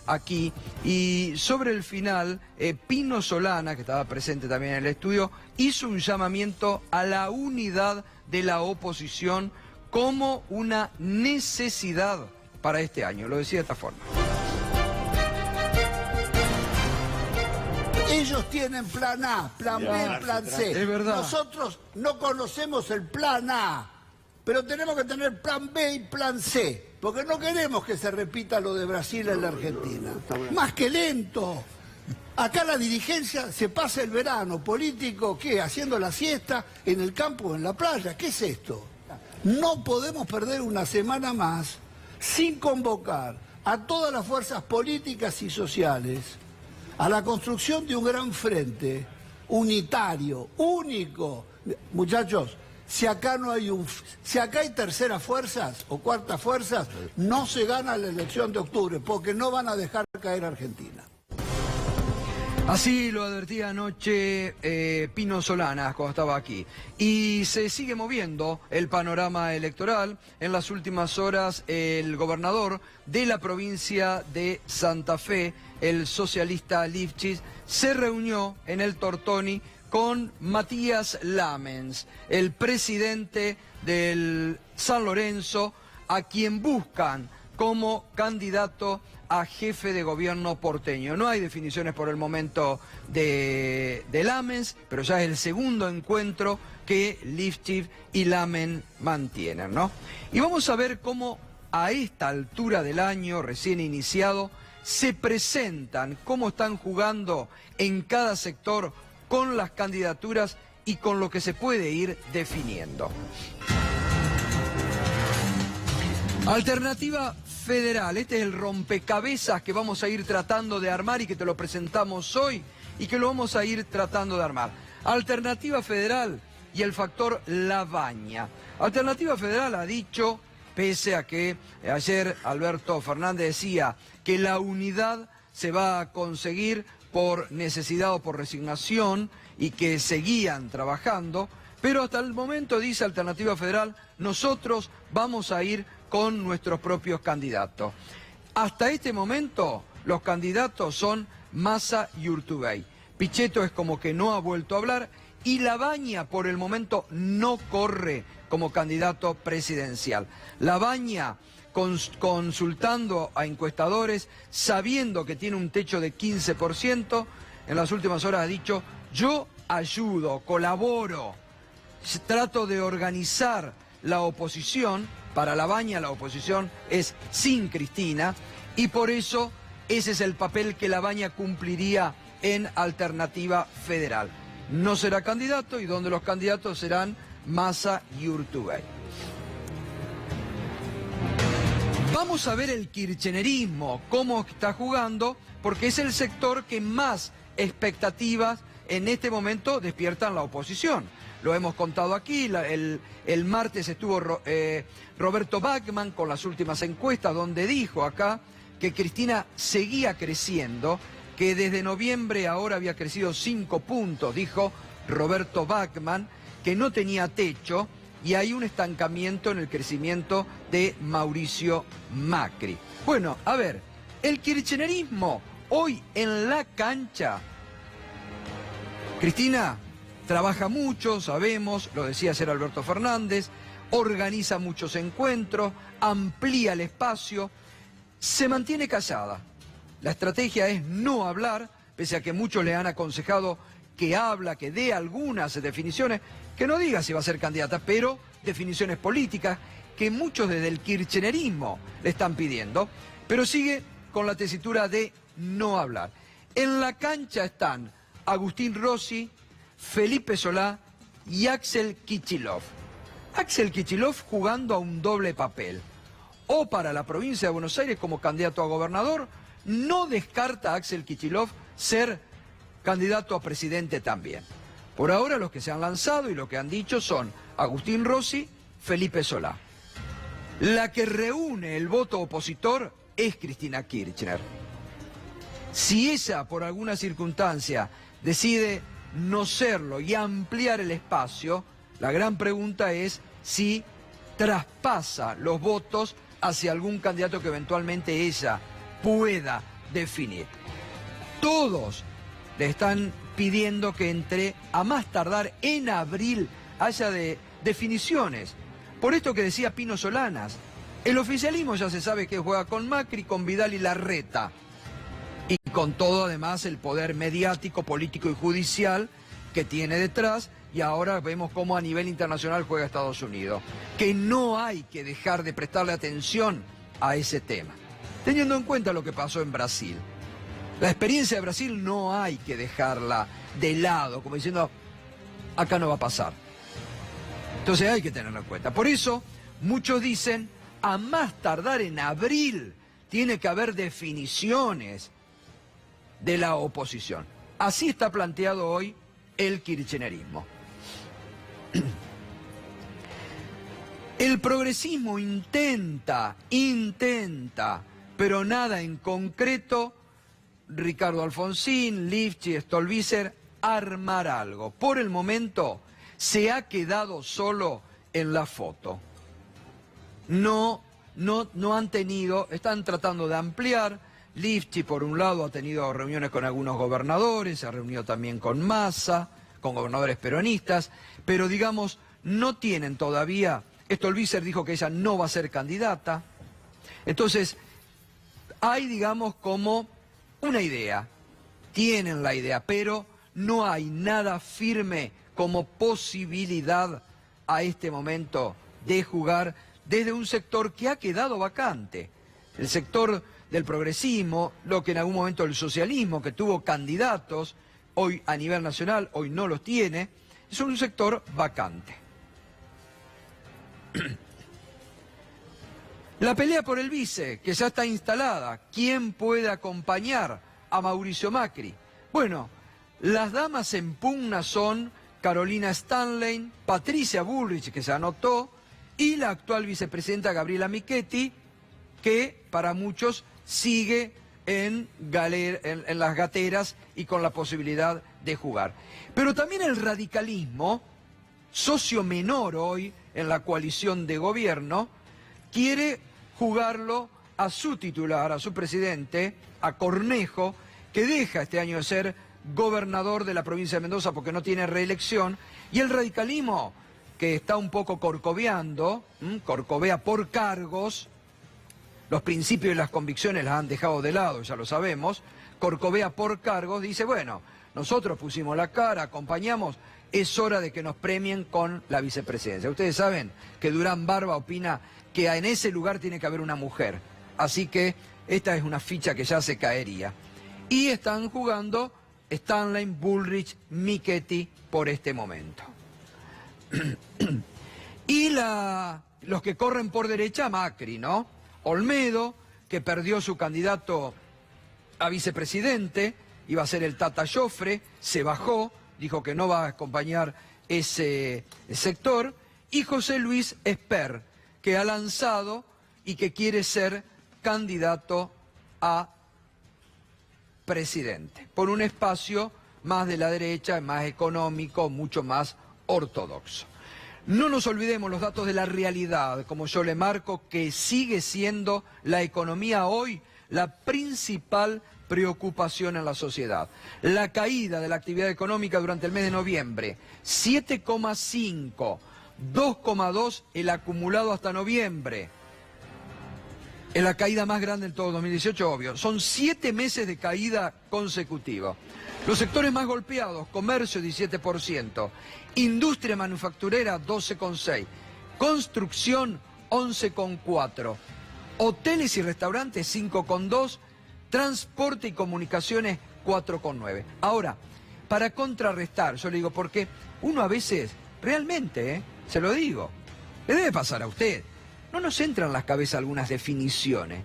aquí. Y sobre el final, Pino Solana, que estaba presente también en el estudio, hizo un llamamiento a la unidad de la oposición como una necesidad para este año. Lo decía de esta forma. Ellos tienen plan A, plan B, plan C. Es verdad. Nosotros no conocemos el plan A, pero tenemos que tener plan B y plan C, porque no queremos que se repita lo de Brasil en la Argentina. Más que lento. Acá la dirigencia se pasa el verano político, ¿qué? Haciendo la siesta en el campo o en la playa. ¿Qué es esto? No podemos perder una semana más sin convocar a todas las fuerzas políticas y sociales a la construcción de un gran frente unitario, único. Muchachos, si acá hay terceras fuerzas o cuartas fuerzas, no se gana la elección de octubre, porque no van a dejar caer a Argentina. Así lo advertía anoche Pino Solana cuando estaba aquí. Y se sigue moviendo el panorama electoral. En las últimas horas el gobernador de la provincia de Santa Fe, el socialista Lifchis, se reunió en el Tortoni con Matías Lamens, el presidente del San Lorenzo, a quien buscan como candidato a jefe de gobierno porteño. No hay definiciones por el momento de Lamens, pero ya es el segundo encuentro que Lifchis y Lamens mantienen, ¿no? Y vamos a ver cómo a esta altura del año, recién iniciado, se presentan, cómo están jugando en cada sector con las candidaturas y con lo que se puede ir definiendo. Alternativa Federal, este es el rompecabezas que vamos a ir tratando de armar y que te lo presentamos hoy y que lo vamos a ir tratando de armar. Alternativa Federal y el factor Labaña. Alternativa Federal ha dicho, pese a que ayer Alberto Fernández decía que la unidad se va a conseguir por necesidad o por resignación y que seguían trabajando, pero hasta el momento, dice Alternativa Federal, nosotros vamos a ir con nuestros propios candidatos. Hasta este momento los candidatos son Massa y Urtubey. Pichetto es como que no ha vuelto a hablar y Labaña por el momento no corre como candidato presidencial. Labaña consultando a encuestadores, sabiendo que tiene un techo de 15%, en las últimas horas ha dicho, yo ayudo, colaboro, trato de organizar la oposición. Para Labaña la oposición es sin Cristina y por eso ese es el papel que Labaña cumpliría en Alternativa Federal. No será candidato y donde los candidatos serán Massa y Urtubey. Vamos a ver el kirchnerismo, cómo está jugando, porque es el sector que más expectativas en este momento despiertan la oposición. Lo hemos contado aquí, el martes estuvo Roberto Bachmann con las últimas encuestas donde dijo acá que Cristina seguía creciendo, que desde noviembre ahora había crecido 5 puntos, dijo Roberto Bachmann, que no tenía techo y hay un estancamiento en el crecimiento de Mauricio Macri. Bueno, a ver, el kirchnerismo hoy en la cancha, Cristina trabaja mucho, sabemos, lo decía ayer Alberto Fernández, organiza muchos encuentros, amplía el espacio, se mantiene callada. La estrategia es no hablar, pese a que muchos le han aconsejado que habla, que dé algunas definiciones, que no diga si va a ser candidata, pero definiciones políticas que muchos desde el kirchnerismo le están pidiendo, pero sigue con la tesitura de no hablar. En la cancha están Agustín Rossi, Felipe Solá y Axel Kicillof. Axel Kicillof jugando a un doble papel. O para la provincia de Buenos Aires como candidato a gobernador, no descarta a Axel Kicillof ser candidato a presidente también. Por ahora los que se han lanzado y lo que han dicho son Agustín Rossi, Felipe Solá. La que reúne el voto opositor es Cristina Kirchner. Si ella por alguna circunstancia decide no serlo y ampliar el espacio, la gran pregunta es si traspasa los votos hacia algún candidato que eventualmente ella pueda definir. Todos le están pidiendo que entre a más tardar en abril haya definiciones. Por esto que decía Pino Solanas, el oficialismo ya se sabe que juega con Macri, con Vidal y Larreta. Y con todo además el poder mediático, político y judicial que tiene detrás. Y ahora vemos cómo a nivel internacional juega Estados Unidos. Que no hay que dejar de prestarle atención a ese tema. Teniendo en cuenta lo que pasó en Brasil. La experiencia de Brasil no hay que dejarla de lado, como diciendo, acá no va a pasar. Entonces hay que tenerlo en cuenta. Por eso, muchos dicen, a más tardar en abril, tiene que haber definiciones de la oposición. Así está planteado hoy el kirchnerismo. El progresismo intenta, pero nada en concreto, Ricardo Alfonsín, Lifchitz, Stolbizer, armar algo. Por el momento se ha quedado solo en la foto. No han tenido, están tratando de ampliar. Lifchitz, por un lado, ha tenido reuniones con algunos gobernadores, se ha reunido también con Massa, con gobernadores peronistas, pero digamos, no tienen todavía. Stolbizer dijo que ella no va a ser candidata. Entonces, hay, digamos, como una idea, tienen la idea, pero no hay nada firme como posibilidad a este momento de jugar desde un sector que ha quedado vacante. El sector del progresismo, lo que en algún momento el socialismo, que tuvo candidatos, hoy a nivel nacional, hoy no los tiene, es un sector vacante. La pelea por el vice, que ya está instalada. ¿Quién puede acompañar a Mauricio Macri? Bueno, las damas en pugna son Carolina Stanley, Patricia Bullrich, que se anotó, y la actual vicepresidenta Gabriela Michetti, que para muchos sigue en las gateras y con la posibilidad de jugar. Pero también el radicalismo, socio menor hoy en la coalición de gobierno, quiere jugarlo a su titular, a su presidente, a Cornejo, que deja este año de ser gobernador de la provincia de Mendoza porque no tiene reelección, y el radicalismo, que está un poco corcoveando, corcovea por cargos, los principios y las convicciones las han dejado de lado, ya lo sabemos, corcovea por cargos, dice, bueno, nosotros pusimos la cara, acompañamos, es hora de que nos premien con la vicepresidencia. Ustedes saben que Durán Barba opina que en ese lugar tiene que haber una mujer, así que esta es una ficha que ya se caería. Y están jugando Stanley, Bullrich, Michetti por este momento. Y los que corren por derecha, Macri, ¿no? Olmedo, que perdió su candidato a vicepresidente, iba a ser el Tata Joffre, se bajó, dijo que no va a acompañar ese sector, y José Luis Esper, que ha lanzado y que quiere ser candidato a presidente, por un espacio más de la derecha, más económico, mucho más ortodoxo. No nos olvidemos los datos de la realidad, como yo le marco, que sigue siendo la economía hoy la principal preocupación en la sociedad. La caída de la actividad económica durante el mes de noviembre, 7,5, 2,2 el acumulado hasta noviembre. Es la caída más grande en todo 2018, obvio. Son 7 meses de caída consecutiva. Los sectores más golpeados, comercio 17%, industria manufacturera 12,6%, construcción 11,4%, hoteles y restaurantes 5,2%, transporte y comunicaciones 4,9%. Ahora, para contrarrestar, yo le digo, porque uno a veces, realmente, se lo digo, le debe pasar a usted, no nos entran en las cabezas algunas definiciones.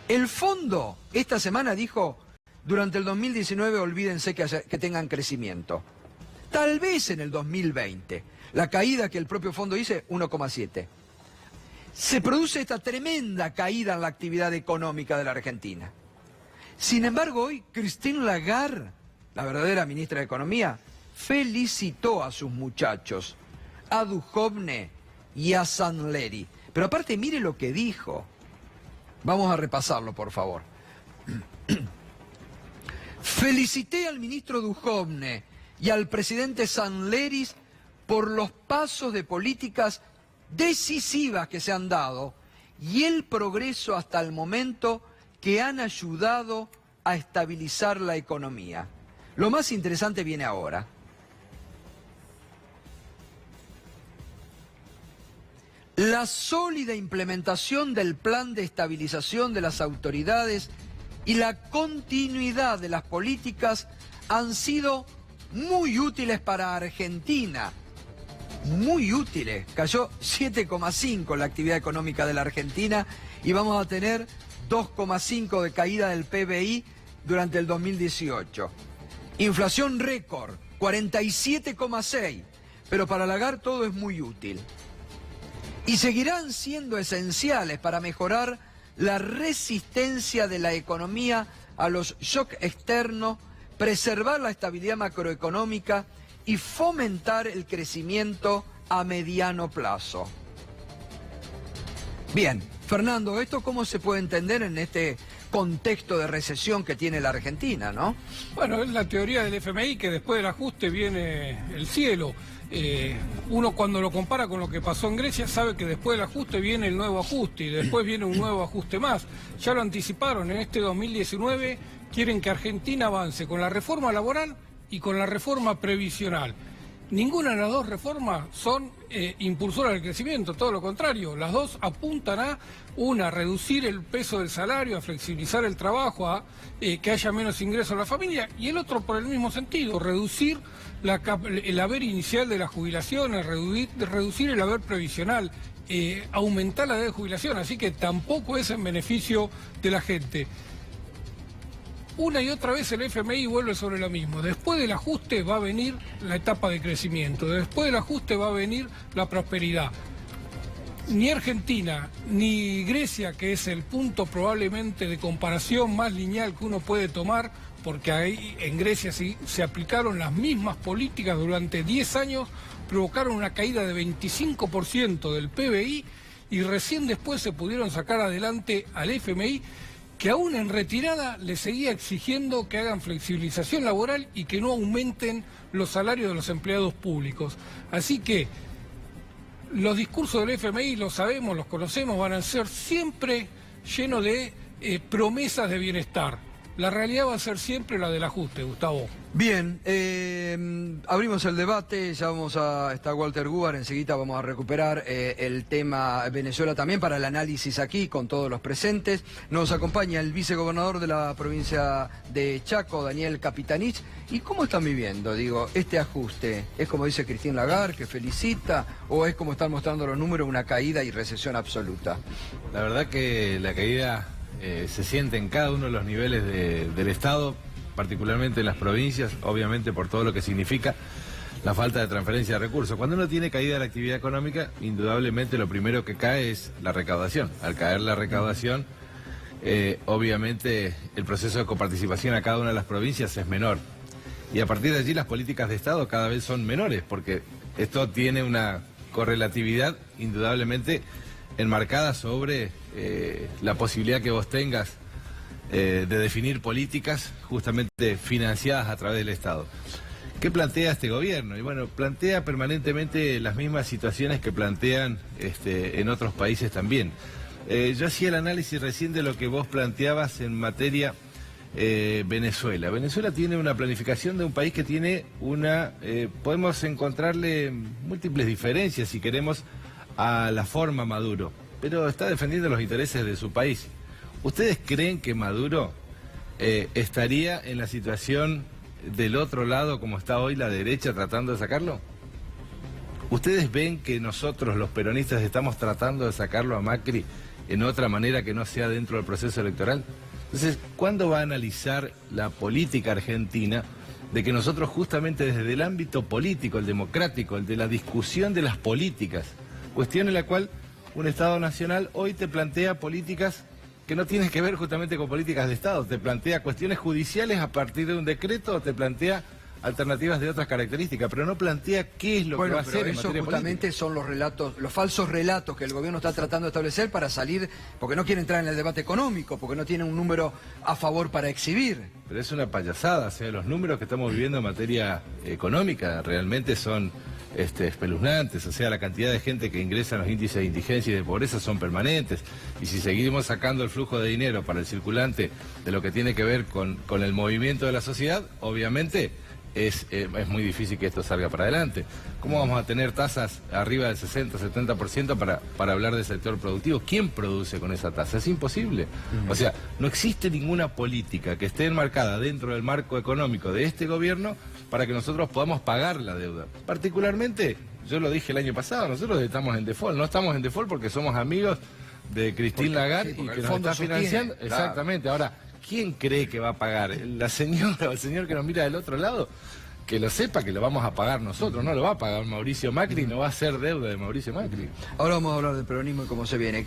El fondo esta semana dijo, durante el 2019 olvídense que tengan crecimiento. Tal vez en el 2020, la caída que el propio fondo dice, 1,7%. Se produce esta tremenda caída en la actividad económica de la Argentina. Sin embargo, hoy Christine Lagarde, la verdadera ministra de Economía, felicitó a sus muchachos, a Duhovne y a Sanleri. Pero aparte, mire lo que dijo. Vamos a repasarlo, por favor. Felicité al ministro Duhovne y al presidente Sanleris por los pasos de políticas decisivas que se han dado y el progreso hasta el momento que han ayudado a estabilizar la economía. Lo más interesante viene ahora. La sólida implementación del plan de estabilización de las autoridades y la continuidad de las políticas han sido muy útiles para Argentina. Muy útiles. Cayó 7,5 la actividad económica de la Argentina y vamos a tener 2,5 de caída del PBI durante el 2018. Inflación récord, 47,6. Pero para Lagarde todo es muy útil. Y seguirán siendo esenciales para mejorar la resistencia de la economía a los shocks externos, preservar la estabilidad macroeconómica y fomentar el crecimiento a mediano plazo. Bien, Fernando, ¿esto cómo se puede entender en este contexto de recesión que tiene la Argentina, no? Bueno, es la teoría del FMI que después del ajuste viene el cielo. Uno cuando lo compara con lo que pasó en Grecia sabe que después del ajuste viene el nuevo ajuste y después viene un nuevo ajuste más. Ya lo anticiparon, en este 2019 quieren que Argentina avance con la reforma laboral y con la reforma previsional. Ninguna de las dos reformas son impulsoras del crecimiento, todo lo contrario. Las dos apuntan a, una, reducir el peso del salario, a flexibilizar el trabajo, a que haya menos ingresos a la familia, y el otro por el mismo sentido, reducir el haber inicial de las jubilaciones, reducir el haber previsional, aumentar la edad de jubilación, así que tampoco es en beneficio de la gente. Una y otra vez el FMI vuelve sobre lo mismo. Después del ajuste va a venir la etapa de crecimiento. Después del ajuste va a venir la prosperidad. Ni Argentina ni Grecia, que es el punto probablemente de comparación más lineal que uno puede tomar, porque ahí en Grecia sí se aplicaron las mismas políticas durante 10 años, provocaron una caída de 25% del PBI y recién después se pudieron sacar adelante al FMI, que aún en retirada le seguía exigiendo que hagan flexibilización laboral y que no aumenten los salarios de los empleados públicos. Así que los discursos del FMI, los sabemos, los conocemos, van a ser siempre llenos de promesas de bienestar. La realidad va a ser siempre la del ajuste, Gustavo. Bien, abrimos el debate, ya está Walter Gubar, enseguida vamos a recuperar el tema Venezuela también para el análisis aquí con todos los presentes. Nos acompaña el vicegobernador de la provincia de Chaco, Daniel Capitanich. ¿Y cómo están viviendo, este ajuste? ¿Es como dice Christine Lagarde, que felicita, o es como están mostrando los números, una caída y recesión absoluta? La verdad que la caída se siente en cada uno de los niveles del Estado, particularmente en las provincias, obviamente por todo lo que significa la falta de transferencia de recursos. Cuando uno tiene caída de la actividad económica, indudablemente lo primero que cae es la recaudación. Al caer la recaudación, obviamente el proceso de coparticipación a cada una de las provincias es menor. Y a partir de allí las políticas de Estado cada vez son menores, porque esto tiene una correlatividad indudablemente enmarcada sobre la posibilidad que vos tengas de definir políticas justamente financiadas a través del Estado. ¿Qué plantea este gobierno? Y bueno, plantea permanentemente las mismas situaciones que plantean en otros países también. Yo hacía el análisis recién de lo que vos planteabas en materia Venezuela. Venezuela tiene una planificación de un país que tiene podemos encontrarle múltiples diferencias si queremos a la forma Maduro, pero está defendiendo los intereses de su país. ¿Ustedes creen que Maduro estaría en la situación del otro lado como está hoy la derecha tratando de sacarlo? ¿Ustedes ven que nosotros los peronistas estamos tratando de sacarlo a Macri en otra manera que no sea dentro del proceso electoral? Entonces, ¿cuándo va a analizar la política argentina de que nosotros justamente desde el ámbito político, el democrático, el de la discusión de las políticas, cuestión en la cual un Estado nacional hoy te plantea políticas que no tienen que ver justamente con políticas de Estado, te plantea cuestiones judiciales a partir de un decreto, o te plantea alternativas de otras características, pero no plantea qué es lo que va a hacer en eso materia justamente política. son los relatos, los falsos relatos que el gobierno está tratando de establecer para salir, porque no quiere entrar en el debate económico, porque no tiene un número a favor para exhibir. Pero es una payasada, o sea, los números que estamos viviendo en materia económica realmente son espeluznantes, o sea, la cantidad de gente que ingresa en los índices de indigencia y de pobreza son permanentes, y si seguimos sacando el flujo de dinero para el circulante de lo que tiene que ver con el movimiento de la sociedad, obviamente es muy difícil que esto salga para adelante. ¿Cómo vamos a tener tasas arriba del 60-70% para hablar del sector productivo? ¿Quién produce con esa tasa? Es imposible. O sea, no existe ninguna política que esté enmarcada dentro del marco económico de este gobierno para que nosotros podamos pagar la deuda. Particularmente, yo lo dije el año pasado, nosotros estamos en default. No estamos en default porque somos amigos de Christine Lagarde y que nos está financiando. Claro. Exactamente. Ahora, ¿quién cree que va a pagar? ¿La señora o el señor que nos mira del otro lado? Que lo sepa que lo vamos a pagar nosotros, no lo va a pagar Mauricio Macri, no va a ser deuda de Mauricio Macri. Ahora vamos a hablar del peronismo y cómo se viene.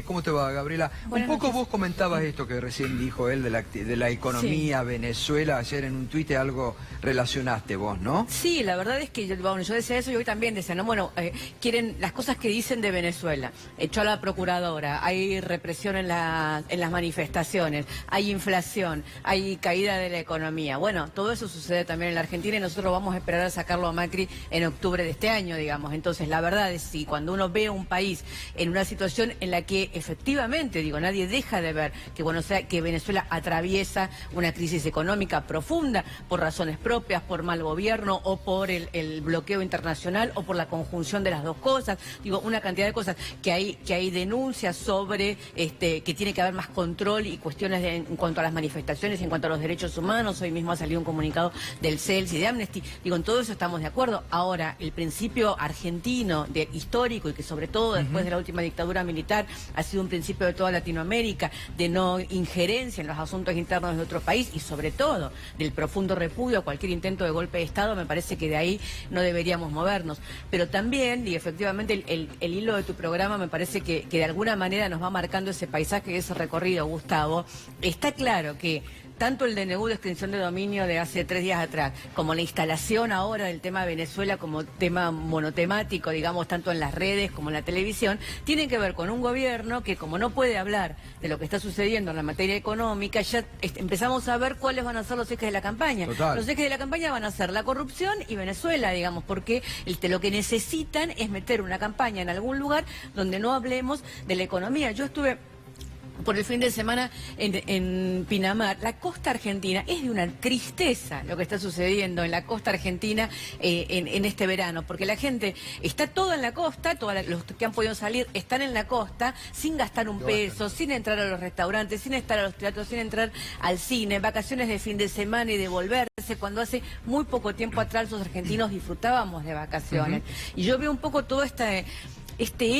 ¿Cómo te va, Gabriela? Buenas Un poco noches. vos comentabas esto que recién dijo él de la economía, Venezuela, ayer en un tuit algo relacionaste vos, ¿no? Sí, la verdad es que yo decía eso y hoy también decía, no, bueno, quieren las cosas que dicen de Venezuela. Echó a la procuradora, hay represión en las manifestaciones, hay inflación, hay caída de la economía. Bueno, todo eso sucede también en la Argentina y nosotros vamos a esperar a sacarlo a Macri en octubre de este año, digamos. Entonces, la verdad es que cuando uno ve a un país en una situación en la que efectivamente, digo, nadie deja de ver que, bueno, o sea, que Venezuela atraviesa una crisis económica profunda por razones propias, por mal gobierno o por el bloqueo internacional o por la conjunción de las dos cosas, digo, una cantidad de cosas que hay denuncias sobre que tiene que haber más control y cuestiones en cuanto a las manifestaciones, en cuanto a los derechos humanos. Hoy mismo ha salido un comunicado del CELS y de Amnesty, digo, en todo eso estamos de acuerdo. Ahora, el principio argentino histórico y que sobre todo después de la última dictadura militar ha sido un principio de toda Latinoamérica, de no injerencia en los asuntos internos de otro país y sobre todo del profundo repudio a cualquier intento de golpe de Estado, me parece que de ahí no deberíamos movernos. Pero también, y efectivamente el hilo de tu programa me parece que de alguna manera nos va marcando ese paisaje y ese recorrido, Gustavo. Está claro que tanto el DNU de extinción de dominio de hace 3 días atrás, como la instalación ahora del tema de Venezuela como tema monotemático, digamos, tanto en las redes como en la televisión, tienen que ver con un gobierno que, como no puede hablar de lo que está sucediendo en la materia económica, ya empezamos a ver cuáles van a ser los ejes de la campaña. Total. Los ejes de la campaña van a ser la corrupción y Venezuela, digamos, porque lo que necesitan es meter una campaña en algún lugar donde no hablemos de la economía. Yo estuve por el fin de semana en Pinamar. La costa argentina, es de una tristeza lo que está sucediendo en la costa argentina en este verano, porque la gente está toda en la costa, todos los que han podido salir están en la costa sin gastar un peso, sin entrar a los restaurantes, sin estar a los teatros, sin entrar al cine, vacaciones de fin de semana y de volverse, cuando hace muy poco tiempo atrás los argentinos disfrutábamos de vacaciones. Y yo veo un poco todo este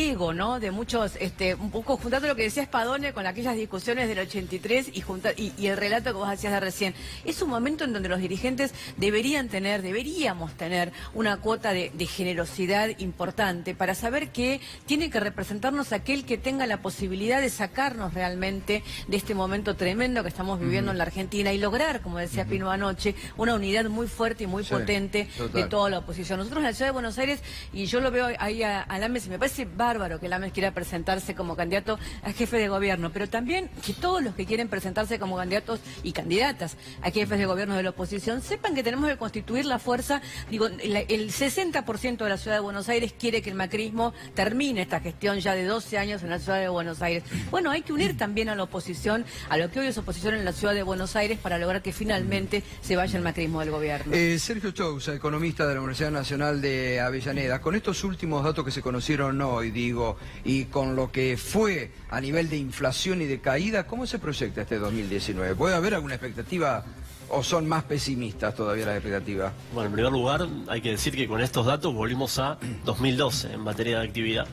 ego, ¿no? De muchos, un poco juntando lo que decía Spadone con aquellas discusiones del 83 y el relato que vos hacías de recién. Es un momento en donde los dirigentes deberíamos tener una cuota de generosidad importante para saber que tiene que representarnos aquel que tenga la posibilidad de sacarnos realmente de este momento tremendo que estamos viviendo en la Argentina y lograr, como decía Pino anoche, una unidad muy fuerte y muy potente de toda la oposición. Nosotros en la Ciudad de Buenos Aires, y yo lo veo ahí a Lames, y me parece bárbaro que Lames quiera presentarse como candidato a jefe de gobierno, pero también que todos los que quieren presentarse como candidatos y candidatas a jefes de gobierno de la oposición sepan que tenemos que constituir la fuerza. Digo, el 60% de la Ciudad de Buenos Aires quiere que el macrismo termine esta gestión ya de 12 años en la Ciudad de Buenos Aires. Bueno, hay que unir también a la oposición, a lo que hoy es oposición en la Ciudad de Buenos Aires, para lograr que finalmente se vaya el macrismo del gobierno. Sergio Chousa, economista de la Universidad Nacional de Avellaneda, con estos últimos datos que se conocieron hoy, digo, y con lo que fue a nivel de inflación y de caída, ¿cómo se proyecta este 2019? ¿Puede haber alguna expectativa o son más pesimistas todavía las expectativas? Bueno, en primer lugar, hay que decir que con estos datos volvimos a 2012 en materia de actividad.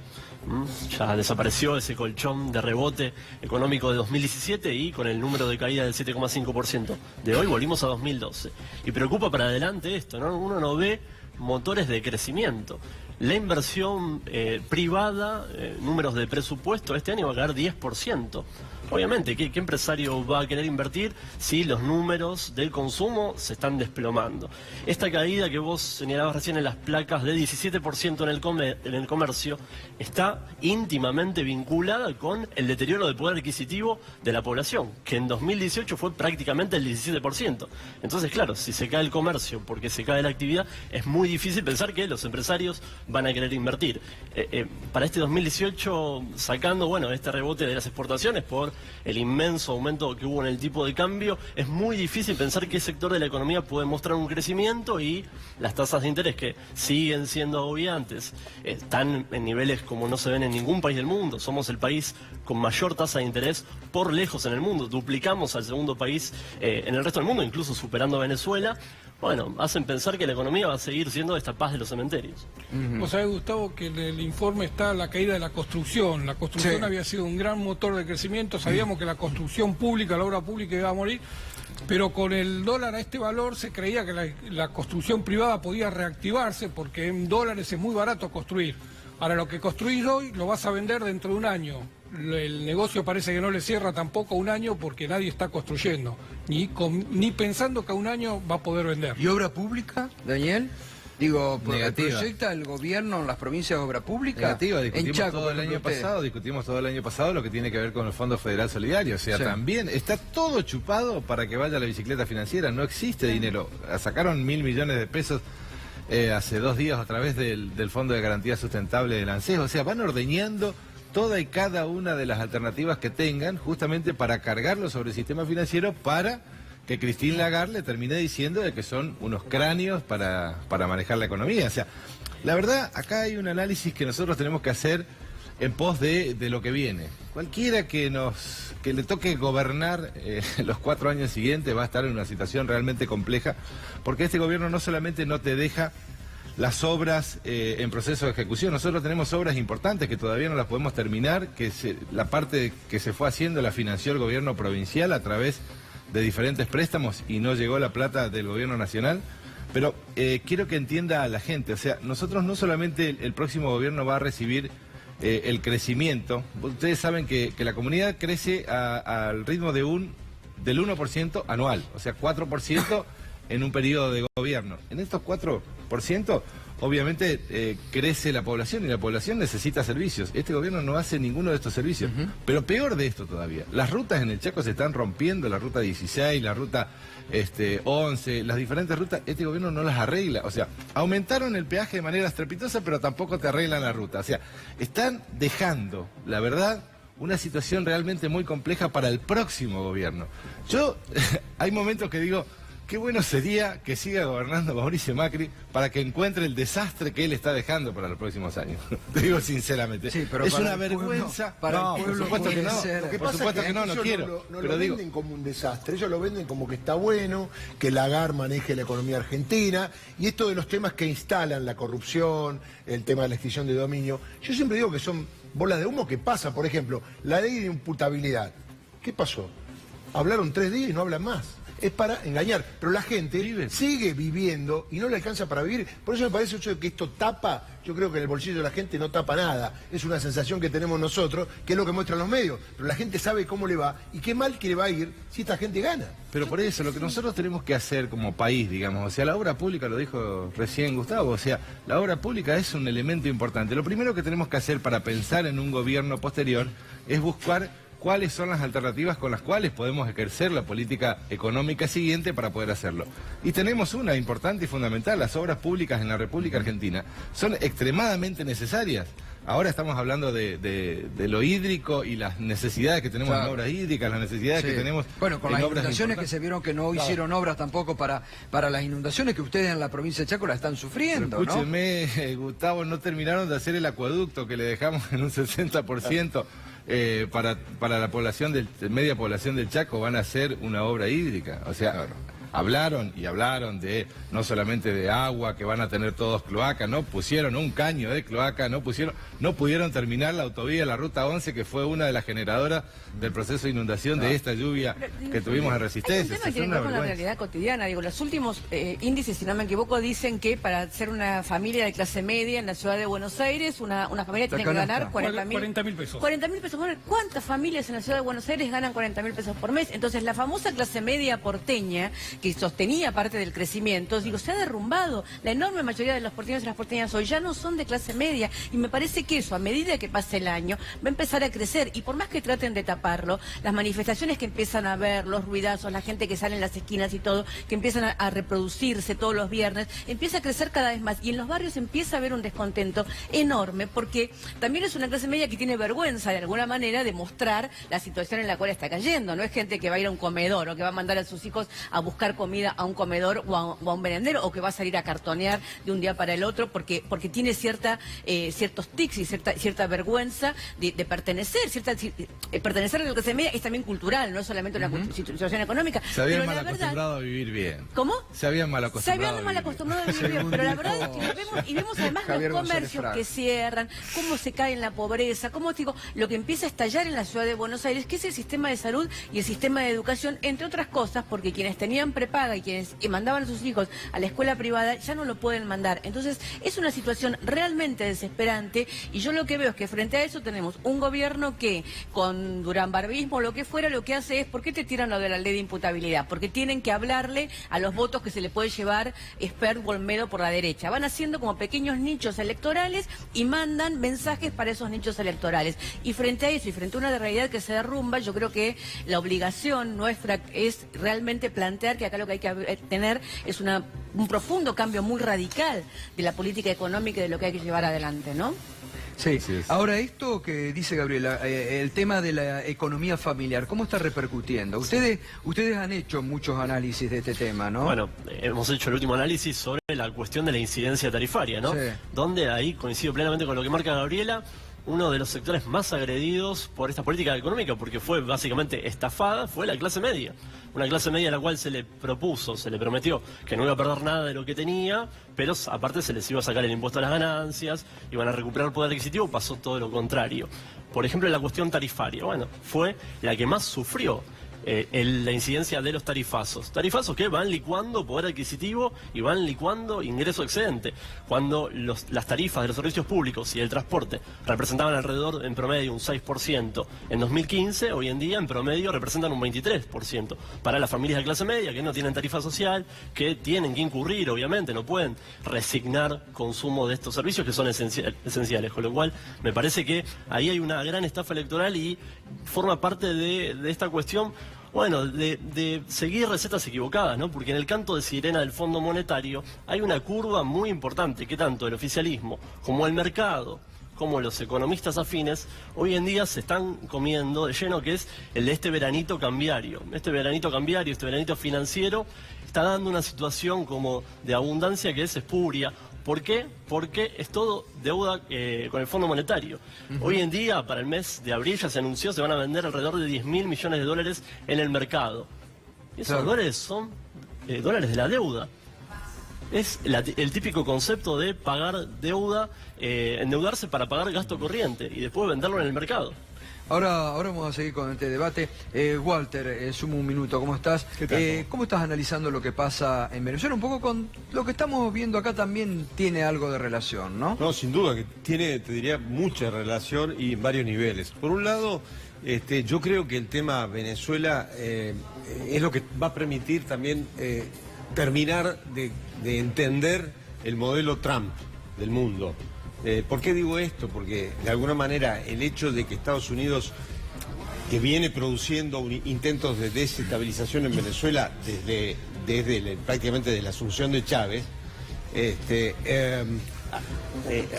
Ya desapareció ese colchón de rebote económico de 2017 y con el número de caída del 7,5% de hoy volvimos a 2012. Y preocupa para adelante esto, ¿no? Uno no ve motores de crecimiento. La inversión privada, números de presupuesto, este año va a caer 10%. Obviamente, ¿qué empresario va a querer invertir si los números del consumo se están desplomando? Esta caída que vos señalabas recién en las placas de 17% en el comercio está íntimamente vinculada con el deterioro del poder adquisitivo de la población, que en 2018 fue prácticamente el 17%. Entonces, claro, si se cae el comercio porque se cae la actividad, es muy difícil pensar que los empresarios van a querer invertir. Para este 2018, sacando, bueno, este rebote de las exportaciones por el inmenso aumento que hubo en el tipo de cambio, es muy difícil pensar qué sector de la economía puede mostrar un crecimiento, y las tasas de interés, que siguen siendo agobiantes, están en niveles como no se ven en ningún país del mundo. Somos el país con mayor tasa de interés por lejos en el mundo, duplicamos al segundo país en el resto del mundo, incluso superando a Venezuela. Bueno, hacen pensar que la economía va a seguir siendo esta paz de los cementerios. Vos sabés, Gustavo, que en el informe está la caída de la construcción. La construcción Sí. había sido un gran motor de crecimiento. Sabíamos que la construcción pública, la obra pública iba a morir, pero con el dólar a este valor se creía que la construcción privada podía reactivarse, porque en dólares es muy barato construir. Ahora, lo que construís hoy lo vas a vender dentro de un año. El negocio parece que no le cierra tampoco un año porque nadie está construyendo, ni pensando que a un año va a poder vender. ¿Y obra pública, Daniel? Digo, Negativa. ¿proyecta el gobierno en las provincias de obra pública? Negativa, En discutimos Chaco, todo el por año ejemplo, pasado, lo que tiene que ver con el Fondo Federal Solidario. O sea, Sí. también está todo chupado para que vaya la bicicleta financiera. No existe dinero. Sacaron 1.000 millones de pesos hace 2 días a través del Fondo de Garantía Sustentable del ANSES. O sea, van ordeñando toda y cada una de las alternativas que tengan, justamente para cargarlo sobre el sistema financiero, para que Christine Lagarde le termine diciendo de que son unos cráneos para manejar la economía. O sea, la verdad, acá hay un análisis que nosotros tenemos que hacer en pos de lo que viene. Cualquiera que le toque gobernar los 4 años siguientes va a estar en una situación realmente compleja, porque este gobierno no solamente no te deja las obras en proceso de ejecución. Nosotros tenemos obras importantes que todavía no las podemos terminar, la parte que se fue haciendo la financió el gobierno provincial a través de diferentes préstamos y no llegó la plata del gobierno nacional. Pero quiero que entienda a la gente, o sea, nosotros no solamente el próximo gobierno va a recibir el crecimiento. Ustedes saben que la comunidad crece al ritmo del 1% anual, o sea, 4% en un periodo de gobierno. En estos 4%, obviamente, crece la población, y la población necesita servicios. Este gobierno no hace ninguno de estos servicios. Pero peor de esto todavía, las rutas en el Chaco se están rompiendo, la ruta 16, la ruta 11, las diferentes rutas, este gobierno no las arregla. O sea, aumentaron el peaje de manera estrepitosa, pero tampoco te arreglan la ruta. O sea, están dejando, la verdad, una situación realmente muy compleja para el próximo gobierno. Hay momentos que digo, qué bueno sería que siga gobernando Mauricio Macri para que encuentre el desastre que él está dejando para los próximos años. Te digo sinceramente. Sí, pero es para una el pueblo, vergüenza. para el No, pueblo por supuesto que puede no. ser. Lo que Por pasa supuesto es que no, no ellos quiero. no Pero lo digo, venden como un desastre, ellos lo venden como que está bueno, que Lagarde maneje la economía argentina, y esto de los temas que instalan, la corrupción, el tema de la extinción de dominio, yo siempre digo que son bolas de humo que pasan. Por ejemplo, la ley de imputabilidad. ¿Qué pasó? Hablaron 3 días y no hablan más. Es para engañar, pero la gente sigue viviendo y no le alcanza para vivir. Por eso me parece que esto tapa, yo creo que en el bolsillo de la gente no tapa nada. Es una sensación que tenemos nosotros, que es lo que muestran los medios. Pero la gente sabe cómo le va y qué mal que le va a ir si esta gente gana. pero por eso, lo que nosotros tenemos que hacer como país, digamos, o sea, la obra pública, lo dijo recién Gustavo, o sea, la obra pública es un elemento importante. Lo primero que tenemos que hacer para pensar en un gobierno posterior es buscar cuáles son las alternativas con las cuales podemos ejercer la política económica siguiente para poder hacerlo. Y tenemos una importante y fundamental: las obras públicas en la República Argentina son extremadamente necesarias. Ahora estamos hablando de lo hídrico y las necesidades que tenemos en obras hídricas, las necesidades que tenemos bueno, con en las obras inundaciones que importantes. se vieron que no hicieron obras tampoco para las inundaciones que ustedes en la provincia de Chaco la están sufriendo, Pero ¿no? escúchenme, Gustavo, no terminaron de hacer el acueducto que le dejamos en un 60%. Para la población media población del Chaco van a hacer una obra hídrica. O sea, hablaron de no solamente de agua, que van a tener todos cloaca, no pusieron un caño de cloaca, no pudieron terminar la autovía, la ruta 11, que fue una de las generadoras del proceso de inundación de esta lluvia que tuvimos en Resistencia. Hay un tema que tiene que ver con la realidad cotidiana. Digo, los últimos índices, si no me equivoco, dicen que para ser una familia de clase media en la ciudad de Buenos Aires, una familia tiene que ganar 40.000 pesos. 40.000 pesos. Bueno, ¿cuántas familias en la ciudad de Buenos Aires ganan 40.000 pesos por mes? Entonces, la famosa clase media porteña, que sostenía parte del crecimiento, digo, se ha derrumbado. La enorme mayoría de los porteños y las porteñas hoy ya no son de clase media. Y me parece que eso, a medida que pase el año, va a empezar a crecer. Y por más que traten de taparlo, las manifestaciones que empiezan a ver, los ruidazos, la gente que sale en las esquinas y todo, que empiezan a reproducirse todos los viernes, empieza a crecer cada vez más. Y en los barrios empieza a haber un descontento enorme, porque también es una clase media que tiene vergüenza, de alguna manera, de mostrar la situación en la cual está cayendo. No es gente que va a ir a un comedor o que va a mandar a sus hijos a buscar comida a un comedor o a un merendero, o que va a salir a cartonear de un día para el otro porque tiene ciertos tics y cierta vergüenza de pertenecer. Pertenecer a la clase media es también cultural, no es solamente una situación económica. Se habían pero mal acostumbrado a vivir bien. ¿Cómo? Se habían mal acostumbrado a vivir vivir bien, pero la verdad es que vemos además los comercios que cierran, cómo se cae en la pobreza, cómo digo, lo que empieza a estallar en la ciudad de Buenos Aires, que es el sistema de salud y el sistema de educación, entre otras cosas, porque quienes tenían prepaga y quienes mandaban a sus hijos a la escuela privada ya no lo pueden mandar. Entonces es una situación realmente desesperante, y yo lo que veo es que frente a eso tenemos un gobierno que con duranbarbismo o lo que fuera, lo que hace es, ¿por qué te tiran lo de la ley de imputabilidad? Porque tienen que hablarle a los votos que se le puede llevar Espert o Olmedo por la derecha. Van haciendo como pequeños nichos electorales y mandan mensajes para esos nichos electorales. Y frente a eso, y frente a una realidad que se derrumba, yo creo que la obligación nuestra es realmente plantear que acá lo que hay que tener es un profundo cambio muy radical de la política económica y de lo que hay que llevar adelante, ¿no? Sí, ahora esto que dice Gabriela, el tema de la economía familiar, ¿cómo está repercutiendo? Ustedes han hecho muchos análisis de este tema, ¿no? Bueno, hemos hecho el último análisis sobre la cuestión de la incidencia tarifaria, ¿no? Sí. Donde ahí coincido plenamente con lo que marca Gabriela, uno de los sectores más agredidos por esta política económica, porque fue básicamente estafada, fue la clase media. Una clase media a la cual se le prometió que no iba a perder nada de lo que tenía, pero aparte se les iba a sacar el impuesto a las ganancias, iban a recuperar poder adquisitivo, pasó todo lo contrario. Por ejemplo, la cuestión tarifaria, bueno, fue la que más sufrió la incidencia de los tarifazos. Tarifazos que van licuando poder adquisitivo y van licuando ingreso excedente. Cuando las tarifas de los servicios públicos y el transporte representaban alrededor, en promedio, un 6% en 2015, hoy en día, en promedio, representan un 23%. Para las familias de clase media que no tienen tarifa social, que tienen que incurrir, obviamente, no pueden resignar consumo de estos servicios que son esenciales. Con lo cual, me parece que ahí hay una gran estafa electoral y forma parte de esta cuestión. Bueno, de seguir recetas equivocadas, ¿no? Porque en el canto de sirena del Fondo Monetario hay una curva muy importante que tanto el oficialismo como el mercado, como los economistas afines, hoy en día se están comiendo de lleno, que es el de este veranito cambiario. Este veranito cambiario, este veranito financiero, está dando una situación como de abundancia que es espuria. ¿Por qué? Porque es todo deuda con el Fondo Monetario. Hoy en día, para el mes de abril, ya se anunció, se van a vender alrededor de 10.000 millones de dólares en el mercado. Y esos dólares son dólares de la deuda. Es el típico concepto de pagar deuda, endeudarse para pagar gasto corriente y después venderlo en el mercado. Ahora vamos a seguir con este debate. Walter, sumo un minuto, ¿cómo estás? ¿Qué tal? ¿Cómo estás analizando lo que pasa en Venezuela? Un poco con lo que estamos viendo acá también tiene algo de relación, ¿no? No, sin duda que tiene, te diría, mucha relación y en varios niveles. Por un lado, yo creo que el tema Venezuela es lo que va a permitir también terminar de entender el modelo Trump del mundo. ¿Por qué digo esto? Porque de alguna manera el hecho de que Estados Unidos, que viene produciendo intentos de desestabilización en Venezuela desde prácticamente de la asunción de Chávez,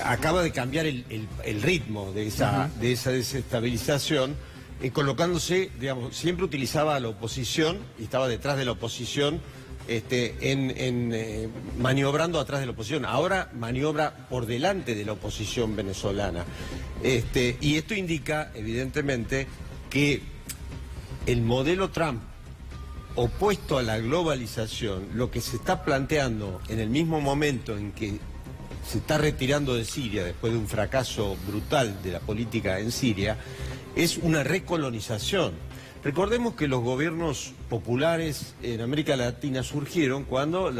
acaba de cambiar el ritmo de esa desestabilización, colocándose, digamos, siempre utilizaba a la oposición y estaba detrás de la oposición, maniobrando atrás de la oposición. Ahora maniobra por delante de la oposición venezolana. Y esto indica, evidentemente, que el modelo Trump opuesto a la globalización, lo que se está planteando en el mismo momento en que se está retirando de Siria después de un fracaso brutal de la política en Siria, es una recolonización. Recordemos que los gobiernos populares en América Latina surgieron cuando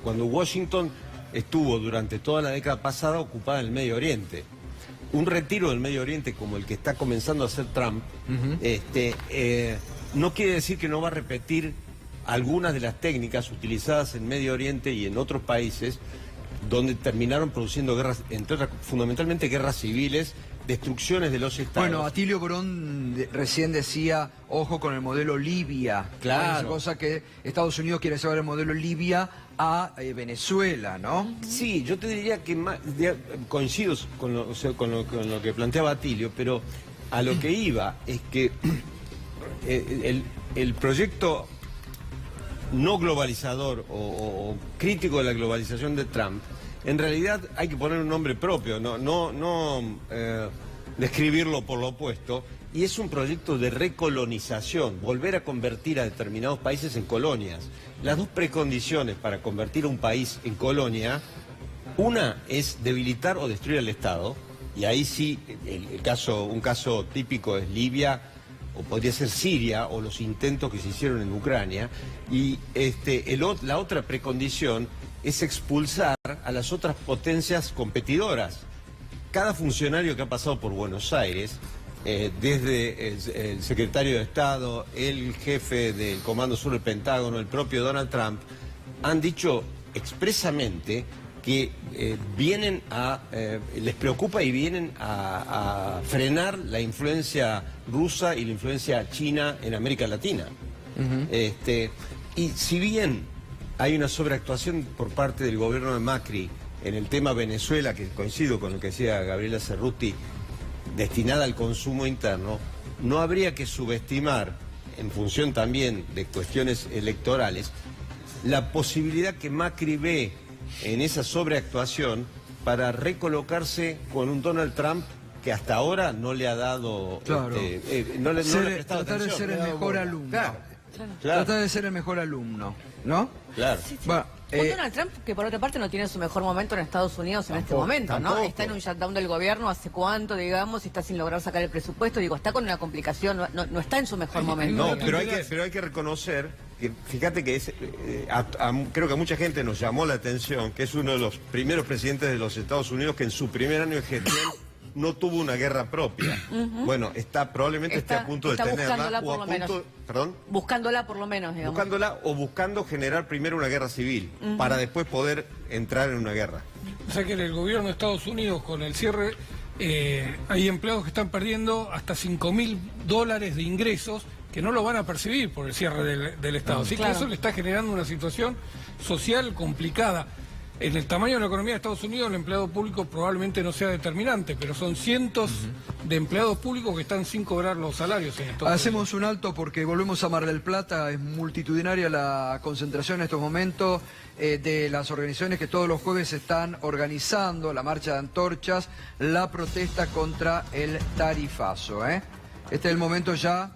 Washington estuvo durante toda la década pasada ocupada en el Medio Oriente. Un retiro del Medio Oriente como el que está comenzando a hacer Trump, no quiere decir que no va a repetir algunas de las técnicas utilizadas en Medio Oriente y en otros países donde terminaron produciendo guerras, entre otras, fundamentalmente guerras civiles, destrucciones de los estados. Bueno, Atilio Borón recién decía, ojo con el modelo Libia. Claro. Esa cosa que Estados Unidos quiere llevar el modelo Libia a Venezuela, ¿no? Sí, yo te diría que coincido con lo que planteaba Atilio, pero a lo que iba es que el proyecto no globalizador o crítico de la globalización de Trump, en realidad hay que poner un nombre propio, no describirlo por lo opuesto, y es un proyecto de recolonización, volver a convertir a determinados países en colonias. Las dos precondiciones para convertir a un país en colonia, una es debilitar o destruir al Estado, y ahí sí, un caso típico es Libia, o podría ser Siria, o los intentos que se hicieron en Ucrania, y la otra precondición es expulsar a las otras potencias competidoras. Cada funcionario que ha pasado por Buenos Aires, desde el secretario de Estado, el jefe del Comando Sur del Pentágono, el propio Donald Trump, han dicho expresamente que les preocupa y vienen a frenar la influencia rusa y la influencia china en América Latina. Y si bien hay una sobreactuación por parte del gobierno de Macri en el tema Venezuela, que coincido con lo que decía Gabriela Cerruti, destinada al consumo interno, no habría que subestimar, en función también de cuestiones electorales, la posibilidad que Macri ve en esa sobreactuación para recolocarse con un Donald Trump que hasta ahora no le ha dado... Claro. no le ha prestado tratar de atención. ser el mejor alumno. Claro. Tratar de ser el mejor alumno, ¿no? Claro. Bueno, Un Donald Trump que por otra parte no tiene su mejor momento en Estados Unidos en este momento, ¿no? tampoco. Está en un shutdown del gobierno hace cuánto, digamos, y está sin lograr sacar el presupuesto. Digo, está con una complicación, no está en su mejor momento. No, pero hay que reconocer que, fíjate que creo que a mucha gente nos llamó la atención que es uno de los primeros presidentes de los Estados Unidos que en su primer año de gestión no tuvo una guerra propia. Bueno, probablemente esté a punto de está tenerla, buscándola o por a lo menos. punto, perdón, Buscándola por lo menos, digamos. buscándola o buscando generar primero una guerra civil para después poder entrar en una guerra. O sea que en el gobierno de Estados Unidos, con el cierre, hay empleados que están perdiendo hasta $5.000 de ingresos que no lo van a percibir por el cierre del Estado. Así Claro. que eso le está generando una situación social complicada. En el tamaño de la economía de Estados Unidos, el empleado público probablemente no sea determinante, pero son cientos de empleados públicos que están sin cobrar los salarios en Estados Unidos. hacemos un alto porque volvemos a Mar del Plata. Es multitudinaria la concentración en estos momentos de las organizaciones que todos los jueves están organizando la marcha de antorchas, la protesta contra el tarifazo. Este es el momento ya,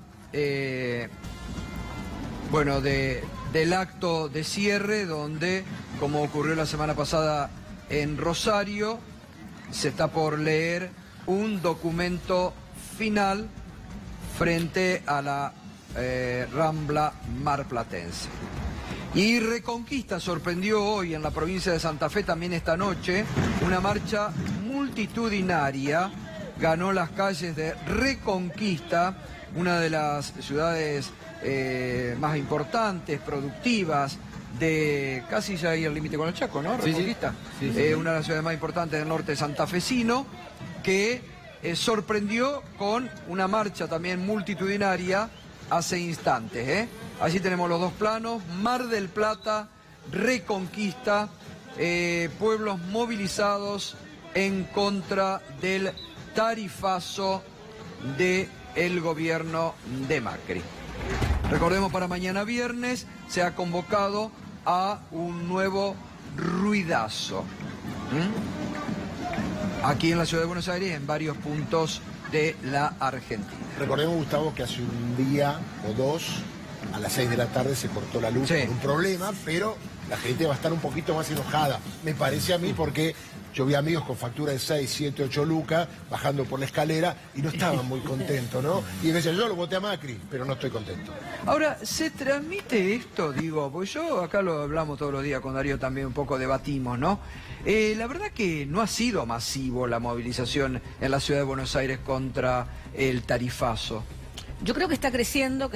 del acto de cierre, donde, como ocurrió la semana pasada en Rosario, se está por leer un documento final frente a la Rambla marplatense. Y Reconquista sorprendió hoy en la provincia de Santa Fe, también esta noche, una marcha multitudinaria. Ganó las calles de Reconquista, una de las ciudades más importantes, productivas, de casi ya ahí al límite con el Chaco, ¿no? Reconquista. Sí, sí. Una de las ciudades más importantes del norte santafesino, que sorprendió con una marcha también multitudinaria hace instantes. Allí tenemos los dos planos: Mar del Plata, Reconquista, pueblos movilizados en contra del tarifazo del gobierno de Macri. Recordemos, para mañana viernes se ha convocado a un nuevo ruidazo. Aquí en la ciudad de Buenos Aires, en varios puntos de la Argentina. Recordemos, Gustavo, que hace un día o dos a las 6 de la tarde se cortó la luz Sí. por un problema, pero la gente va a estar un poquito más enojada, me parece a mí, porque yo vi amigos con factura de 6, 7, 8 lucas bajando por la escalera y no estaban muy contentos, ¿no? Y me decían, yo lo voté a Macri, pero no estoy contento. Ahora, ¿se transmite esto? Digo, pues yo acá lo hablamos todos los días con Darío, también un poco debatimos, ¿no? La verdad que no ha sido masivo la movilización en la ciudad de Buenos Aires contra el tarifazo. Yo creo que está creciendo,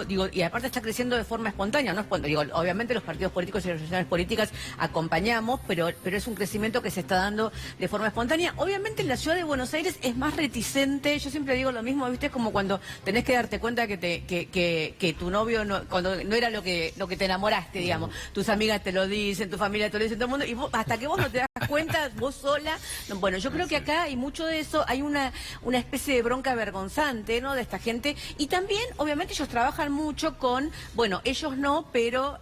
digo, y aparte está creciendo de forma espontánea, ¿no? Digo, obviamente los partidos políticos y las organizaciones políticas acompañamos, pero es un crecimiento que se está dando de forma espontánea. Obviamente en la ciudad de Buenos Aires es más reticente, yo siempre digo lo mismo, ¿viste? Es como cuando tenés que darte cuenta que tu novio cuando no era lo que te enamoraste, digamos. Tus amigas te lo dicen, tu familia te lo dice, todo el mundo, y hasta que vos no te das cuenta, vos sola. Bueno, yo creo que acá hay mucho de eso, hay una especie de bronca vergonzante, ¿no? De esta gente. Y también, obviamente, ellos trabajan mucho con, bueno, ellos no, pero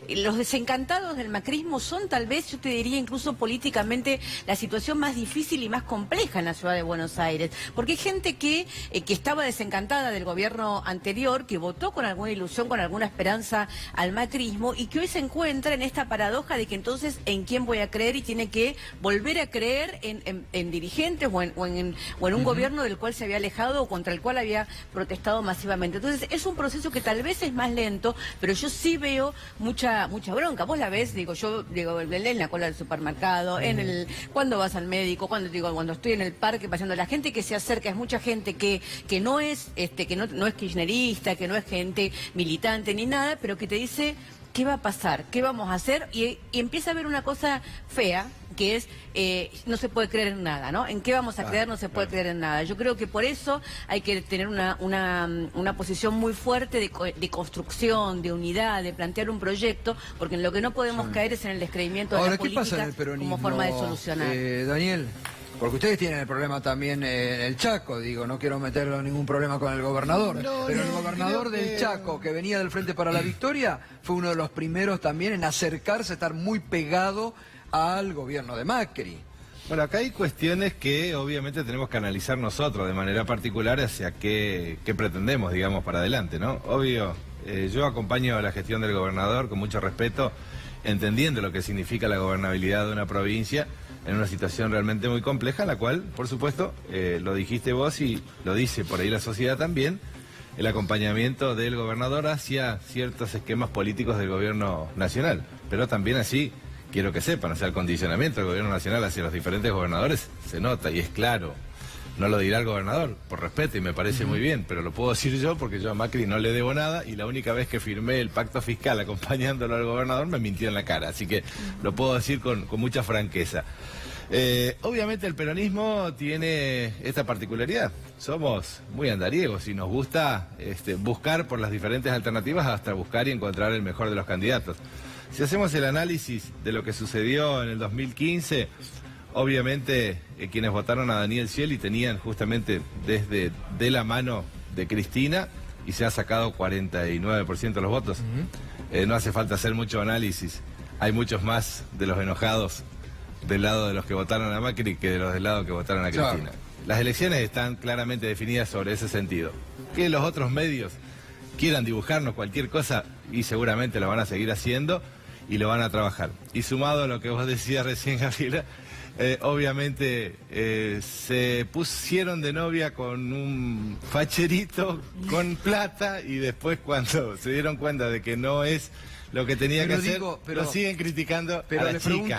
los desencantados del macrismo son tal vez, yo te diría, incluso políticamente, la situación más difícil y más compleja en la ciudad de Buenos Aires. Porque hay gente que estaba desencantada del gobierno anterior, que votó con alguna ilusión, con alguna esperanza al macrismo, y que hoy se encuentra en esta paradoja de que entonces, ¿en quién voy a creer? Y tiene que volver a creer en dirigentes o en un gobierno del cual se había alejado o contra el cual había protestado masivamente. Entonces es un proceso que tal vez es más lento, pero yo sí veo mucha bronca. Vos la ves, yo en la cola del supermercado, cuando vas al médico, cuando estoy en el parque paseando, la gente que se acerca, es mucha gente que no es no es kirchnerista, que no es gente militante ni nada, pero que te dice ¿qué va a pasar? ¿Qué vamos a hacer? Y empieza a haber una cosa fea, que es, no se puede creer en nada, ¿no? ¿En qué vamos a creer? No se puede creer en nada. Yo creo que por eso hay que tener una posición muy fuerte de construcción, de unidad, de plantear un proyecto, porque en lo que no podemos caer es en el descreimiento de Ahora, la ¿qué pasa en política el peronismo, como forma de solucionar. Daniel? Porque ustedes tienen el problema también en el Chaco, digo, no quiero meterlo en ningún problema con el gobernador, pero el gobernador del Chaco, que venía del Frente para la Victoria, fue uno de los primeros también en acercarse, estar muy pegado al gobierno de Macri. Bueno, acá hay cuestiones que obviamente tenemos que analizar nosotros de manera particular hacia qué pretendemos, digamos, para adelante, ¿no? Obvio, yo acompaño la gestión del gobernador con mucho respeto, entendiendo lo que significa la gobernabilidad de una provincia en una situación realmente muy compleja, en la cual, por supuesto, lo dijiste vos y lo dice por ahí la sociedad también, el acompañamiento del gobernador hacia ciertos esquemas políticos del gobierno nacional. Pero también así, quiero que sepan, o sea, el condicionamiento del gobierno nacional hacia los diferentes gobernadores se nota y es claro. No lo dirá el gobernador, por respeto, y me parece muy bien, pero lo puedo decir yo porque yo a Macri no le debo nada y la única vez que firmé el pacto fiscal acompañándolo al gobernador me mintió en la cara, así que lo puedo decir con mucha franqueza. Obviamente el peronismo tiene esta particularidad, somos muy andariegos y nos gusta buscar por las diferentes alternativas hasta buscar y encontrar el mejor de los candidatos. Si hacemos el análisis de lo que sucedió en el 2015... Obviamente quienes votaron a Daniel Scioli tenían justamente desde de la mano de Cristina y se ha sacado 49% de los votos. No hace falta hacer mucho análisis. Hay muchos más de los enojados del lado de los que votaron a Macri que de los del lado que votaron a Cristina. Claro. Las elecciones están claramente definidas sobre ese sentido. Que los otros medios quieran dibujarnos cualquier cosa y seguramente lo van a seguir haciendo y lo van a trabajar. Y sumado a lo que vos decías recién, Gabriela, obviamente se pusieron de novia con un facherito con plata y después cuando se dieron cuenta de que no es lo que tenía que hacer, lo siguen criticando a la chica.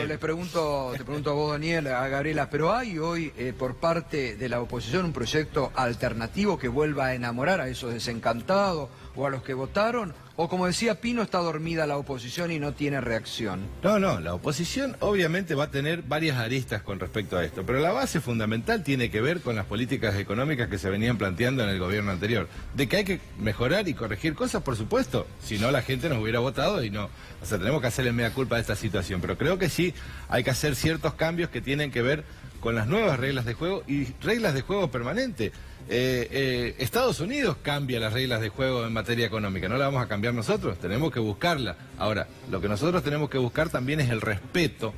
Te pregunto a vos, Daniel, a Gabriela, pero ¿hay hoy por parte de la oposición un proyecto alternativo que vuelva a enamorar a esos desencantados o a los que votaron? O como decía Pino, está dormida la oposición y no tiene reacción. No, la oposición obviamente va a tener varias aristas con respecto a esto, pero la base fundamental tiene que ver con las políticas económicas que se venían planteando en el gobierno anterior. De que hay que mejorar y corregir cosas, por supuesto, si no la gente nos hubiera votado y no. O sea, tenemos que hacerle mea culpa a esta situación, pero creo que sí hay que hacer ciertos cambios que tienen que ver con las nuevas reglas de juego y reglas de juego permanente. Estados Unidos cambia las reglas de juego en materia económica, no la vamos a cambiar nosotros, tenemos que buscarla. Ahora, lo que nosotros tenemos que buscar también es el respeto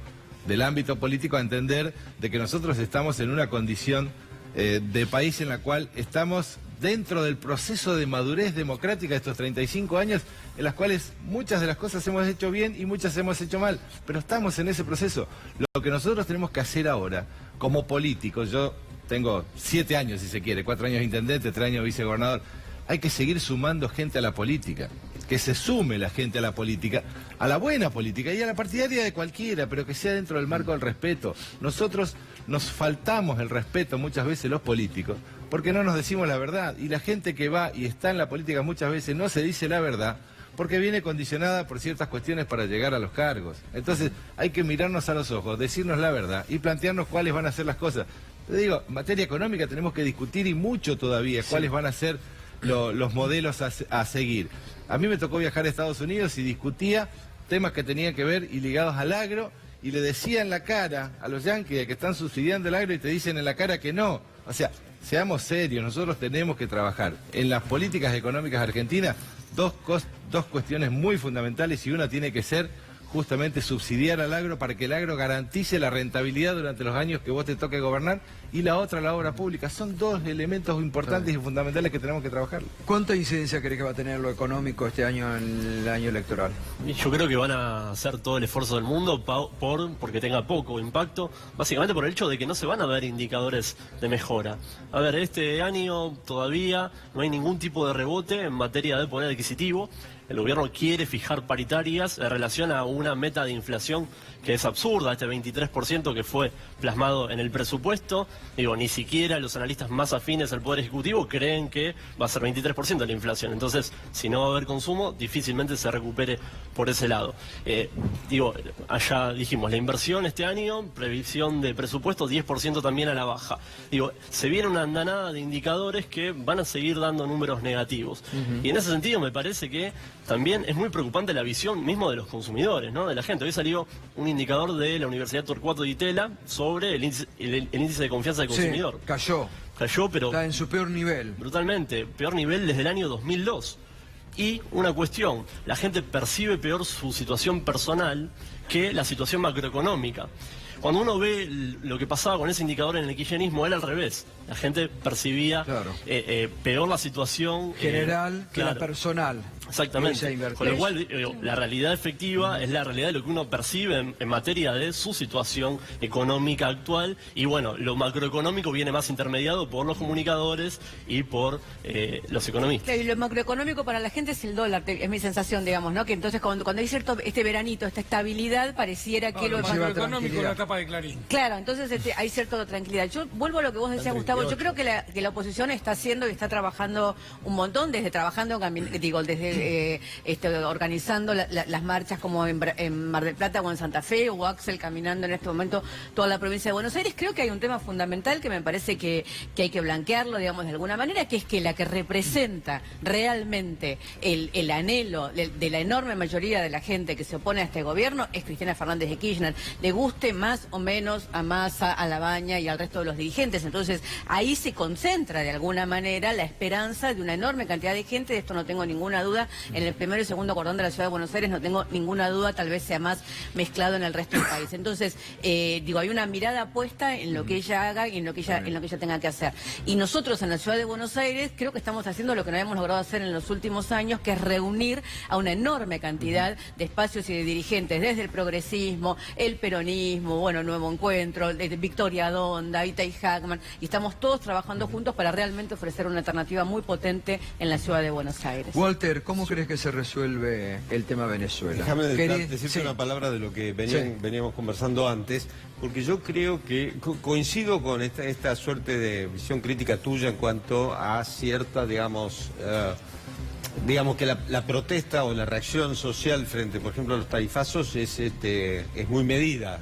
del ámbito político, a entender de que nosotros estamos en una condición de país en la cual estamos dentro del proceso de madurez democrática de estos 35 años, en las cuales muchas de las cosas hemos hecho bien y muchas hemos hecho mal, pero estamos en ese proceso. Lo que nosotros tenemos que hacer ahora, como políticos, yo tengo 7 años, si se quiere, 4 años de intendente, 3 años de vicegobernador, hay que seguir sumando gente a la política, que se sume la gente a la política, a la buena política y a la partidaria de cualquiera, pero que sea dentro del marco del respeto. Nosotros nos faltamos el respeto muchas veces los políticos, porque no nos decimos la verdad, y la gente que va y está en la política muchas veces no se dice la verdad, porque viene condicionada por ciertas cuestiones para llegar a los cargos. Entonces hay que mirarnos a los ojos, decirnos la verdad y plantearnos cuáles van a ser las cosas. Te digo, en materia económica tenemos que discutir y mucho todavía cuáles van a ser los modelos a seguir. A mí me tocó viajar a Estados Unidos y discutía temas que tenían que ver y ligados al agro, y le decía en la cara a los yanquis que están subsidiando el agro y te dicen en la cara que no. O sea, seamos serios, nosotros tenemos que trabajar en las políticas económicas argentinas dos cuestiones muy fundamentales, y una tiene que ser justamente subsidiar al agro para que el agro garantice la rentabilidad durante los años que vos te toque gobernar, y la otra, la obra pública. Son dos elementos importantes y fundamentales que tenemos que trabajar. ¿Cuánta incidencia crees que va a tener lo económico este año en el año electoral? Y yo creo que van a hacer todo el esfuerzo del mundo porque tenga poco impacto, básicamente por el hecho de que no se van a ver indicadores de mejora. A ver, este año todavía no hay ningún tipo de rebote en materia de poder adquisitivo. El gobierno quiere fijar paritarias en relación a una meta de inflación que es absurda, este 23% que fue plasmado en el presupuesto. Digo, ni siquiera los analistas más afines al Poder Ejecutivo creen que va a ser 23% la inflación. Entonces, si no va a haber consumo, difícilmente se recupere por ese lado. Allá dijimos, la inversión este año, previsión de presupuesto, 10% también a la baja. Digo, se viene una andanada de indicadores que van a seguir dando números negativos. Y en ese sentido me parece que también es muy preocupante la visión mismo de los consumidores, ¿no? De la gente. Hoy salió un indicador de la Universidad Torcuato Di Tella sobre el índice de confianza del consumidor. Sí, cayó. Cayó, pero está en su peor nivel. Brutalmente, peor nivel desde el año 2002. Y una cuestión, la gente percibe peor su situación personal que la situación macroeconómica. Cuando uno ve lo que pasaba con ese indicador en el kirchnerismo, era al revés. La gente percibía peor la situación general que la personal. Exactamente. Con lo cual, la realidad efectiva es la realidad de lo que uno percibe en materia de su situación económica actual. Y bueno, lo macroeconómico viene más intermediado por los comunicadores y por los economistas. Y lo macroeconómico para la gente es el dólar, es mi sensación, digamos, ¿no? Que entonces cuando hay cierto, este veranito, esta estabilidad, pareciera que lo macroeconómico, la etapa de Clarín. Claro, entonces hay cierta tranquilidad. Yo vuelvo a lo que vos decías, Gustavo. Yo creo que la oposición está haciendo y está trabajando un montón, desde organizando las marchas como en Mar del Plata o en Santa Fe, o Axel caminando en este momento toda la provincia de Buenos Aires. Creo que hay un tema fundamental que me parece que hay que blanquearlo, digamos, de alguna manera, que es que la que representa realmente el anhelo de la enorme mayoría de la gente que se opone a este gobierno es Cristina Fernández de Kirchner. Le guste más o menos a Massa, a Labaña y al resto de los dirigentes. Entonces, ahí se concentra de alguna manera la esperanza de una enorme cantidad de gente. De esto no tengo ninguna duda. En el primero y segundo cordón de la ciudad de Buenos Aires no tengo ninguna duda, tal vez sea más mezclado en el resto del país. Entonces, hay una mirada puesta en lo que ella haga y en lo que ella tenga que hacer. Y nosotros en la ciudad de Buenos Aires creo que estamos haciendo lo que no habíamos logrado hacer en los últimos años, que es reunir a una enorme cantidad de espacios y de dirigentes, desde el progresismo, el peronismo, Nuevo Encuentro, Victoria Donda, Itay Hackman, y estamos todos trabajando juntos para realmente ofrecer una alternativa muy potente en la ciudad de Buenos Aires. Walter, ¿cómo crees que se resuelve el tema Venezuela? Déjame decirte una palabra de lo que veníamos conversando antes, porque yo creo que coincido con esta suerte de visión crítica tuya en cuanto a cierta, digamos que la protesta o la reacción social frente, por ejemplo, a los tarifazos es muy medida.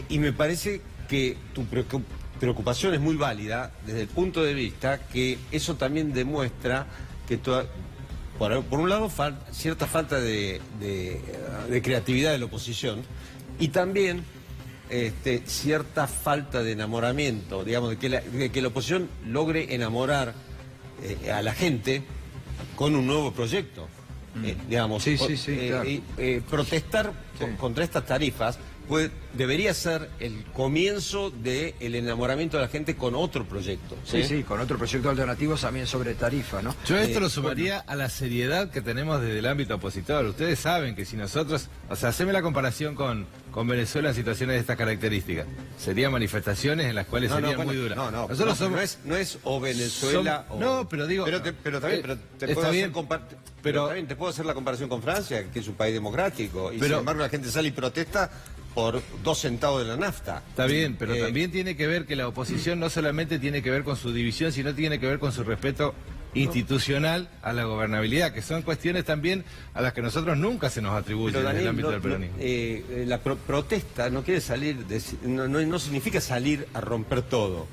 Y me parece que tu preocupación es muy válida desde el punto de vista que eso también demuestra que por un lado cierta falta de creatividad de la oposición, y también cierta falta de enamoramiento, digamos, de que la oposición logre enamorar a la gente con un nuevo proyecto. Digamos, claro. protestar contra estas tarifas debería ser el comienzo del enamoramiento de la gente con otro proyecto. Sí, sí, con otro proyecto alternativo también sobre tarifa, ¿no? Yo esto lo sumaría a la seriedad que tenemos desde el ámbito opositor. Ustedes saben que si nosotros, o sea, haceme la comparación con Venezuela en situaciones de estas características. Serían manifestaciones en las cuales serían muy duras. Nosotros somos, no es o Venezuela o... No, pero digo... Pero te puedo hacer la comparación con Francia, que es un país democrático, y sin embargo la gente sale y protesta por 2 centavos de la nafta. Está bien, pero también tiene que ver que la oposición no solamente tiene que ver con su división, sino tiene que ver con su respeto institucional a la gobernabilidad, que son cuestiones también a las que nosotros nunca se nos atribuye en el ámbito del peronismo. La protesta no quiere salir, no significa salir a romper todo.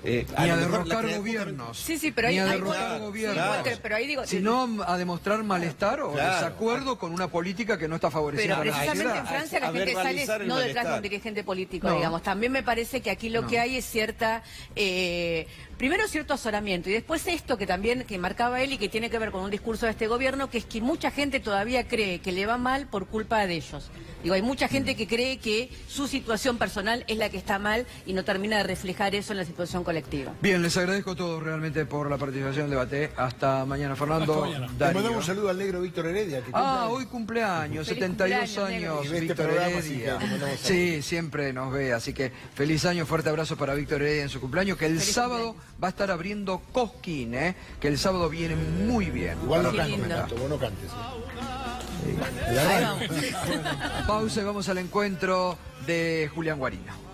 Ni a derrocar gobiernos. Sí, pero ni ahí a hay derrocar gobiernos. pero ahí digo, sino a demostrar malestar o desacuerdo con una política que no está favoreciendo pero a la precisamente sociedad. en Francia la gente sale no detrás de un dirigente político, digamos. También me parece que aquí lo que hay es cierta... primero cierto azoramiento y después esto que también que marcaba él y que tiene que ver con un discurso de este gobierno, que es que mucha gente todavía cree que le va mal por culpa de ellos. Digo, hay mucha gente que cree que su situación personal es la que está mal y no termina de reflejar eso en la situación colectiva. Bien, les agradezco a todos realmente por la participación en el debate. Hasta mañana, Fernando. Hasta mañana. Le mandamos un saludo al negro Víctor Heredia. Que hoy cumpleaños, Feliz 72 cumpleaños, años, Y ve este Víctor programa, así Heredia. que le mandamos Sí, siempre nos ve, así que feliz año, fuerte abrazo para Víctor Heredia en su cumpleaños, que el Feliz sábado va a estar abriendo Cosquín, que el sábado viene muy bien. Igual no Qué cantes, lindo. Renato, vos no cantes. Ahí vamos. Pausa y vamos al encuentro de Julián Guarino.